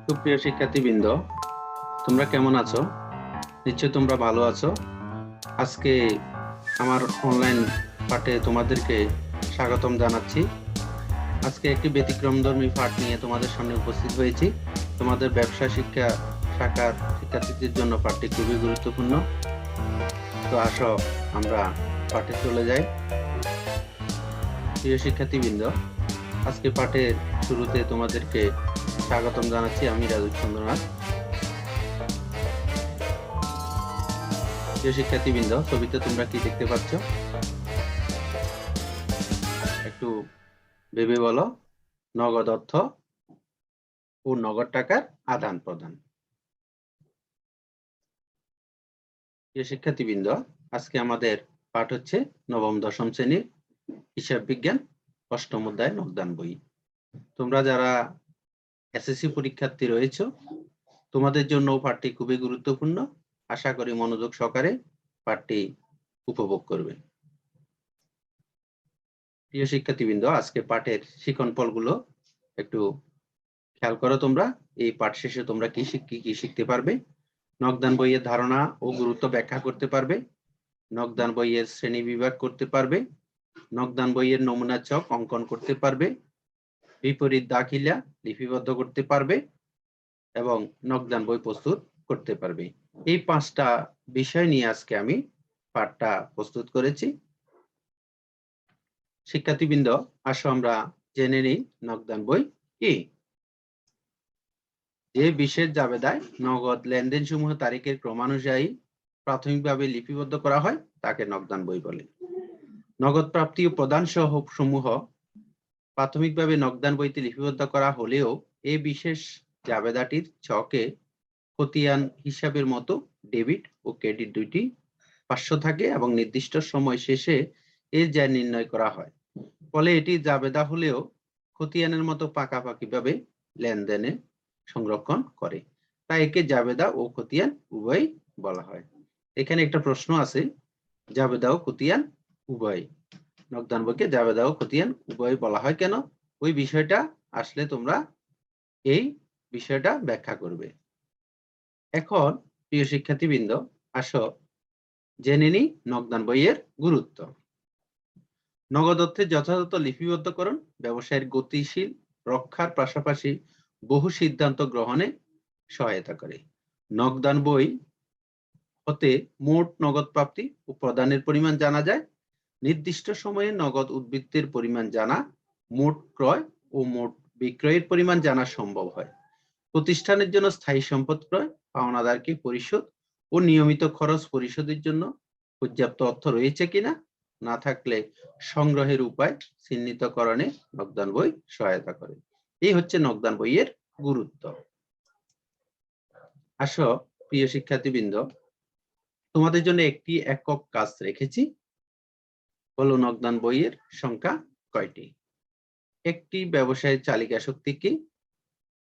সুপ্রিয় শিক্ষার্থীবৃন্দ, তোমরা কেমন আছো? নিশ্চয় তোমরা ভালো আছো। আজকে আমার অনলাইন পাঠে তোমাদেরকে স্বাগতম জানাচ্ছি। আজকে একটি ব্যতিক্রমধর্মী পাঠ নিয়ে তোমাদের সামনে উপস্থিত হয়েছি। তোমাদের ব্যবসা শিক্ষা শাখার শিক্ষার্থীদের জন্য পাঠটি খুবই গুরুত্বপূর্ণ। তো আসো আমরা পাঠে চলে যাই। প্রিয় শিক্ষার্থীবৃন্দ, আজকে পাঠের শুরুতে তোমাদেরকে স্বাগতম জানাচ্ছি। আমি রাজচন্দ্রনাথ। প্রিয় শিক্ষার্থীবৃন্দ, ছবিতে তোমরা কি দেখতে পাচ্ছ? একটু ভেবে বলো। নগদ অর্থ ও নগদ টাকার আদান প্রদান। প্রিয় শিক্ষার্থীবৃন্দ, আজকে আমাদের পাঠ হচ্ছে নবম দশম শ্রেণীর হিসাব বিজ্ঞান অষ্টম অধ্যায় নগদান বই। তোমরা যারা এসএসসি পরীক্ষার্থী রয়েছে, তোমাদের জন্য পাঠটি খুবই গুরুত্বপূর্ণ। আশা করি মনোযোগ সহকারে পাঠটি উপভোগ করবে। প্রিয় শিক্ষার্থীবৃন্দ, আজকে পাঠের শিখন ফলগুলো একটু খেয়াল করো। তোমরা এই পাঠ শেষে তোমরা কি শিখতে পারবে? নগদান বইয়ের ধারণা ও গুরুত্ব ব্যাখ্যা করতে পারবে, নগদান বইয়ের শ্রেণী বিভাগ করতে পারবে, নগদান বইয়ের নমুনা ছক অঙ্কন করতে পারবে, বিপরীত দাখিলা লিপিবদ্ধ করতে পারবে এবং নগদান বই প্রস্তুত করতে পারবে। এই 5টা বিষয় নিয়ে আজকে আমি পাঠটা প্রস্তুত করেছি। শিক্ষার্থীবৃন্দ, আসো আমরা জেনে নিই নগদান বই কি। যে বিশেষ জাবেদায় নগদ লেনদেন সমূহ তারিখের ক্রমানুযায়ী প্রাথমিকভাবে লিপিবদ্ধ করা হয় তাকে নগদান বই বলে। নগদ প্রাপ্তি ও প্রদান সহ সমূহ প্রাথমিকভাবে নগদান বইতে লিপিবদ্ধ করা হলেও এই বিশেষ জাবেদাটির ছকে খতিয়ান হিসাবের মতো ডেবিট ও ক্রেডিট দুইটি পার্শ্ব থাকে এবং নির্দিষ্ট সময় শেষে এর যা নির্ণয় করা হয়। ফলে এটি জাবেদা হলেও খতিয়ানের মতো পাকাপাকিভাবে লেনদেনে সংরক্ষণ করে, তাই একে জাবেদা ও খতিয়ান উভয় বলা হয়। এখানে একটা প্রশ্ন আছে, জাবেদা ও খতিয়ান উভয়, নগদান বইকে জাবেদা ও খতিয়ান উভয় বলা হয় কেন? ওই বিষয়টা আসলে তোমরা এই বিষয়টা ব্যাখ্যা করবে। এখন প্রিয় শিক্ষার্থীবৃন্দ, আসো জেনে নিই নগদান বইয়ের গুরুত্ব। নগদ অর্থের যথাযথ লিপিবদ্ধকরণ ব্যবসায়ের গতিশীল রক্ষার পাশাপাশি বহু সিদ্ধান্ত গ্রহণে সহায়তা করে। নগদান বই হতে মোট নগদ প্রাপ্তি ও প্রদানের পরিমাণ জানা যায়, নির্দিষ্ট সময়ে নগদ উদ্বৃত্তের পরিমাণ জানা, মোট ক্রয় ও মোট বিক্রয়ের পরিমাণ জানা সম্ভব হয়। প্রতিষ্ঠানের জন্য স্থায়ী সম্পদ ক্রয়, পাওনাদারকে পরিশোধ ও নিয়মিত খরচ পরিশোধের জন্য পর্যাপ্ত অর্থ রয়েছে কিনা, না থাকলে সংগ্রহের উপায় চিহ্নিতকরণে নগদান বই সহায়তা করে। এই হচ্ছে নগদান বইয়ের গুরুত্ব। আসো প্রিয় শিক্ষার্থীবৃন্দ, তোমাদের জন্য একটি একক কাজ রেখেছি। বলো নগদান বইয়ের সংখ্যা কয়টি? একটি ব্যবসায়ের চালিকা শক্তি কি?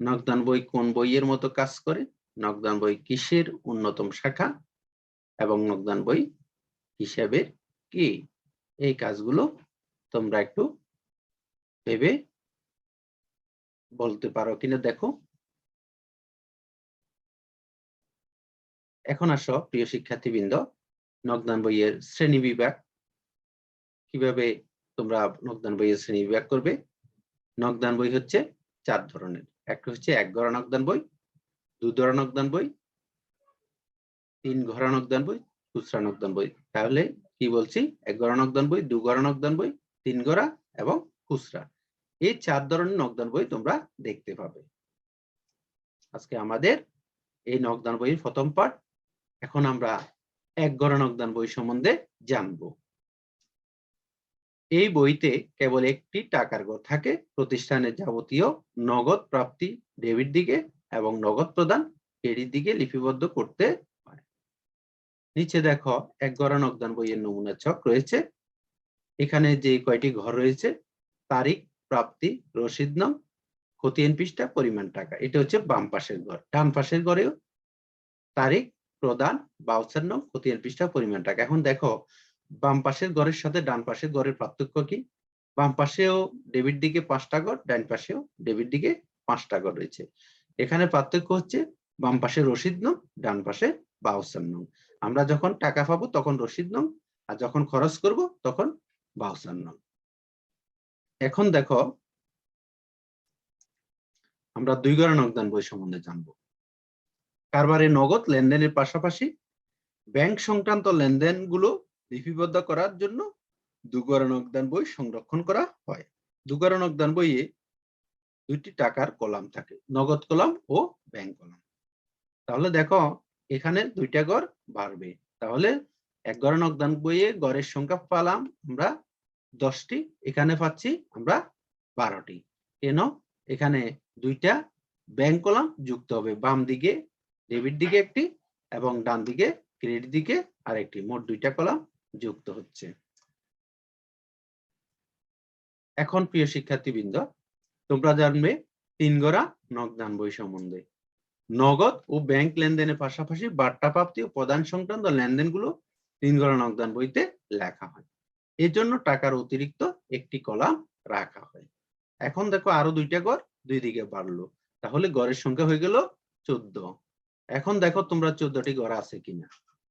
নগদান বই কোন বইয়ের মতো কাজ করে? নগদান বই কিসের অন্যতম শাখা? এবং নগদান বই হিসাবের কি? এই কাজগুলো তোমরা একটু ভেবে বলতে পারো কিনা দেখো। এখন আসো প্রিয় শিক্ষার্থীবৃন্দ, নগদান বইয়ের শ্রেণী বিভাগ কিভাবে তোমরা নগদান বইয়ের শ্রেণী বিভাগ করবে। নগদান বই হচ্ছে 4 ধরনের। একটা হচ্ছে এক ঘরা নগদান বই, 2 ঘরা নগদান বই, 3 ঘরা নগদান বই, খুচরা নগদান বই। তাহলে কি বলছি? 1 ঘরা নগদান বই, 2 ঘরা নগদান বই, 3 ঘরা এবং খুচরা। এই 4 ধরনের নগদান বই তোমরা দেখতে পাবে। আজকে আমাদের এই নগদান বইয়ের প্রথম পাঠ। এখন আমরা 1 ঘরা নগদান বই সম্বন্ধে জানব। এই বইতে কেবল একটি টাকার ঘর থাকে। প্রতিষ্ঠানের যাবতীয় নগদ প্রাপ্তি ডেবিট দিকে এবং নগদ প্রদান ক্রেডিট দিকে লিপিবদ্ধ করতে হয়। নিচে দেখো 1 ঘরা নগদান বইয়ের নমুনা ছক রয়েছে। এখানে যে কয়টি ঘর রয়েছে, তারিখ, প্রাপ্তি, রসিদ নং, খতিয়ান পৃষ্ঠা, পরিমাণ টাকা। এটা হচ্ছে বাম পাশের ঘর। ডান পাশের ঘরেও তারিখ, প্রদান, ভাউচার নং, খতিয়ান পৃষ্ঠা, পরিমাণ টাকা। এখন দেখো বাম পাশের ঘরের সাথে ডান পাশের ঘরের পার্থক্য কি? বাম পাশেও ডেবিট দিকে 5টা ঘর, ডান পাশেও ডেবিট দিকে 5টা ঘর রয়েছে। এখানে পার্থক্য হচ্ছে বাম পাশে রসিদ নং, ডান পাশে বাউচার নং। আমরা যখন টাকা পাবো তখন রসিদ নং, আর যখন খরচ করব তখন বাউচার নং। এখন দেখো আমরা 2 ঘর নগদান বই সম্বন্ধে জানবো। কারবারে নগদ লেনদেনের পাশাপাশি ব্যাংক সংক্রান্ত লেনদেনগুলো লিপিবদ্ধ করার জন্য 2 ঘর নগদান বই সংরক্ষণ করা হয়। 2 ঘর নগদান বইয়ে 2টি টাকার কলাম থাকে, নগদ কলাম ও ব্যাংক কলাম। তাহলে দেখো এখানে 2টা ঘর বাড়বে, তাহলে 1 ঘর নগদান বইয়ে ঘরের সংখ্যা পেলাম আমরা 10টি, এখানে পাচ্ছি আমরা 12টি। কেন? এখানে 2টা ব্যাংক কলাম যুক্ত হবে, বাম দিকে ডেবিট দিকে একটি এবং ডান দিকে ক্রেডিট দিকে আরেকটি, মোট 2টা কলাম যুক্ত হচ্ছে। এখন প্রিয় শিক্ষার্থীবৃন্দ, তোমরা জানবে 3 ঘরা নগদান বই সম্বন্ধে। নগদ ও ব্যাংক লেনদেনের পাশাপাশি বার্তা প্রাপ্তি ও প্রদান সংক্রান্ত লেনদেনগুলো 3 ঘরা নগদান বইতে লেখা হয়। এর জন্য টাকার অতিরিক্ত একটি কলাম রাখা হয়। এখন দেখো আরো 2টা ঘর 2 দিকে বাড়লো, তাহলে ঘরের সংখ্যা হয়ে গেল 14। এখন দেখো তোমরা 14টি ঘর আছে কিনা।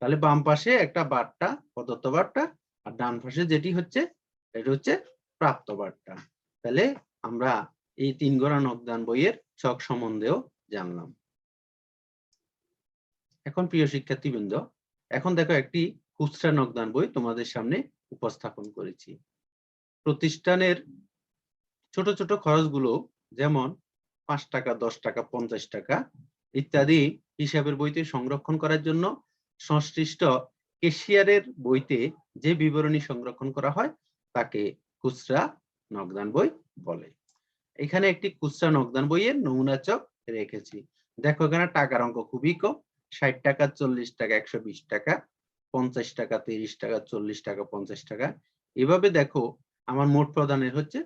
তাহলে বাম পাশে একটা বার্তা, প্রদত্ত বার্তা, আর ডান পাশে যেটি হচ্ছে এটা হচ্ছে প্রাপ্ত বার্তা। তাহলে আমরা এই 3 ঘরা নগদান বইয়ের ছক সম্বন্ধেও জানলাম। এখন প্রিয় শিক্ষার্থীবৃন্দ, এখন দেখো একটি খুচরা নগদান বই তোমাদের সামনে উপস্থাপন করেছি। প্রতিষ্ঠানের ছোট ছোট খরচগুলো যেমন 5 টাকা, 10 টাকা, 50 টাকা ইত্যাদি হিসাবের বইতে সংরক্ষণ করার জন্য সংশ্লিষ্ট ক্যাশিয়ারের বইতে যে বিবরণী সংরক্ষণ করা হয় তাকে খুচরা নগদান বই বলে। এখানে একটি খুচরা নগদান বইয়ের নমুনা চক রেখেছি। দেখো এখানে টাকার অঙ্ক খুবই কম, 60 টাকা, 40 টাকা, 120 টাকা, 50 টাকা, 30 টাকা, 40 টাকা, 50 টাকা। এভাবে দেখো আমার মোট প্রদানের হচ্ছে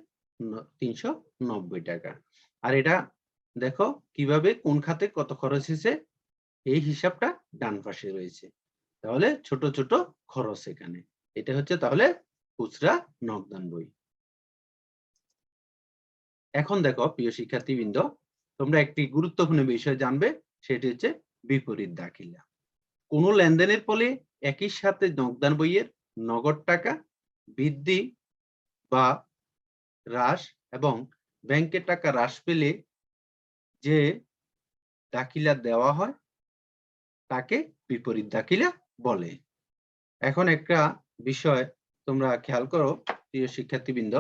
390 টাকা। আর এটা দেখো কিভাবে কোন খাতে কত খরচ হয়েছে এই হিসাবটা ডান পাশে রয়েছে। তাহলে ছোট ছোট খরচ এখানে, এটা হচ্ছে তাহলে খুচরা নগদান বই। এখন দেখো প্রিয় শিক্ষার্থীবৃন্দ, তোমরা একটি গুরুত্বপূর্ণ বিষয় জানবে, সেটি হচ্ছে বিপরীত দাখিলা। কোন লেনদেনের ফলে একই সাথে নগদান বইয়ের নগদ টাকা বৃদ্ধি বা হ্রাস এবং ব্যাংকের টাকা হ্রাস পেলে যে দাখিলা দেওয়া হয় তাকে বিপরীত দাখিলা বলে। এখন একটা বিষয় তোমরা খেয়াল করো প্রিয় শিক্ষার্থীবৃন্দ,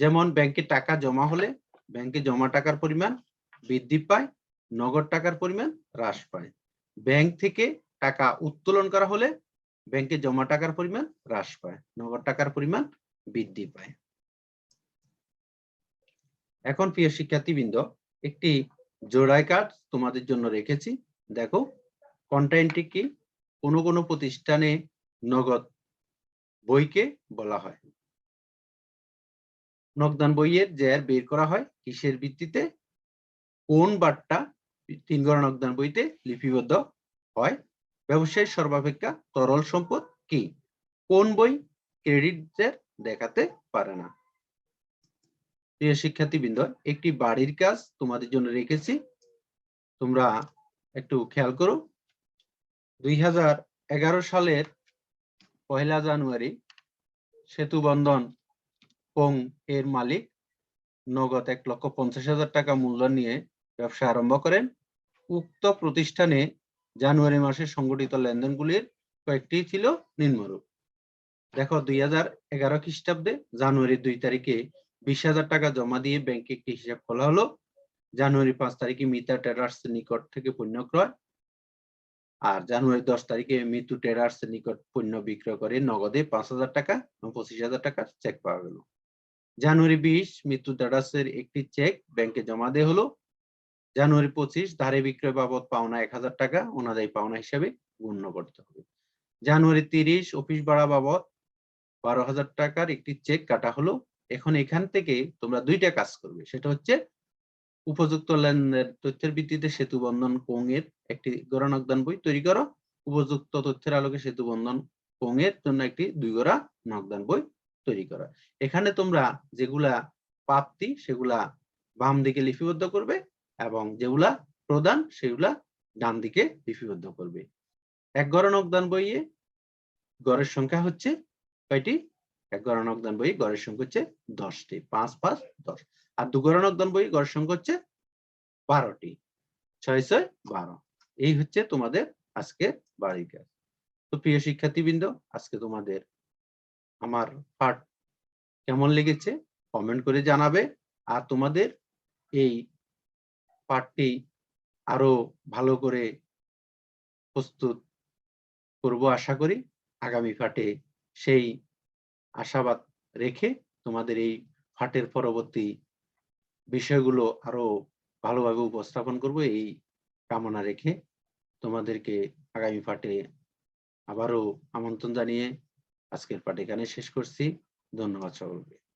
যেমন ব্যাংকে টাকা জমা হলে ব্যাংকে জমা টাকার পরিমাণ বৃদ্ধি পায়, নগদ টাকার পরিমাণ হ্রাস পায়। ব্যাংক থেকে টাকা উত্তোলন করা হলে ব্যাংকে জমা টাকার পরিমাণ হ্রাস পায়, নগদ টাকার পরিমাণ বৃদ্ধি পায়। এখন প্রিয় শিক্ষার্থীবৃন্দ, একটি জোড়াই কার্ড তোমাদের জন্য রেখেছি। দেখো কন্টেন্টটি কি। কোনো কোনো প্রতিষ্ঠানে নগদ বইকে বলা হয়। নগদান বইয়ের জের বের করা হয় কিসের ভিত্তিতে? কোন বার্তা 3 ঘরা নগদান বইতে লিপিবদ্ধ হয়? ব্যবসায়ের সর্বাপেক্ষা তরল সম্পদ কি? কোন বই ক্রেডিট জের দেখাতে পারে না? প্রিয় শিক্ষার্থীবৃন্দ, একটি বাড়ির কাজ তোমাদের জন্য রেখেছি, তোমরা একটু খেয়াল করো। 2011 সালের 1 জানুয়ারি সেতু বন্ধন কোং এর মালিক নগদ 1,50,000 টাকা মূল্য নিয়ে ব্যবসা আরম্ভ করেন। উক্ত প্রতিষ্ঠানে জানুয়ারি মাসে সংগঠিত লেনদেনগুলির কয়েকটি ছিল নিম্নরূপ। দেখো 2011 খ্রিস্টাব্দে জানুয়ারি 2 তারিখে 20,000 টাকা জমা দিয়ে ব্যাংকে একটি হিসাব খোলা হলো। জানুয়ারি 5 তারিখে মিতা ট্রেডার্স নিকট থেকে পণ্য ক্রয়, আর জানুয়ারি 10 তারিখে মিতু ট্রেডার্স নিকট পণ্য বিক্রয় করে নগদে 5,000 টাকা এবং 25,000 টাকার চেক পাওয়া গেল। জানুয়ারি 20 মিতু ট্রেডার্সের একটি চেক ব্যাংকে জমা দেওয়া হলো। জানুয়ারি 25 ধারে বিক্রয় বাবদ পাওনা 1,000 টাকা অনাদায়ী পাওনা হিসাবে গণ্য করতে হবে। জানুয়ারি 30 অফিস ভাড়া বাবদ 12,000 টাকার একটি চেক কাটা হলো। এখন এখান থেকে তোমরা 2টা কাজ করবে, সেটা হচ্ছে উপযুক্ত লেনদেনের তথ্যের ভিত্তিতে সেতু বন্ধন কোং এর একটি ঘরা নগদান বই তৈরি করো। উপযুক্ত তথ্যের আলোকে সেতু বন্ধন কোং এর জন্য একটি 2 ঘরা নগদান বই তৈরি করা। এখানে তোমরা যেগুলা প্রাপ্তি সেগুলা বাম দিকে লিপিবদ্ধ করবে এবং যেগুলা প্রদান সেগুলা ডান দিকে লিপিবদ্ধ করবে। এক ঘর নগদান বইয়ে গড়ের সংখ্যা হচ্ছে কয়টি? এক ঘর নগদান বই গড়ের সংখ্যা হচ্ছে 10টি, 5 5 10। আর দু ঘর নগদান বই গড়ের সংখ্যা হচ্ছে 12টি, 6 6 12। এই হচ্ছে তোমাদের আজকের বাড়ির কাজ। তো প্রিয় শিক্ষার্থীবৃন্দ, আজকে তোমাদের আমার পাঠ কেমন লেগেছে কমেন্ট করে জানাবে। আর তোমাদের এই পাঠটি আরো ভালো করে প্রস্তুত করব আশা করি। আগামী পাঠে সেই আশাবাদ রেখে তোমাদের এই পাঠের পরবর্তী বিষয়গুলো আরো ভালোভাবে উপস্থাপন করব এই কামনা রেখে তোমাদেরকে আগামী পাঠে আবারও আমন্ত্রণ জানিয়ে আজকের পাঠ এখানে শেষ করছি। ধন্যবাদ সকলকে।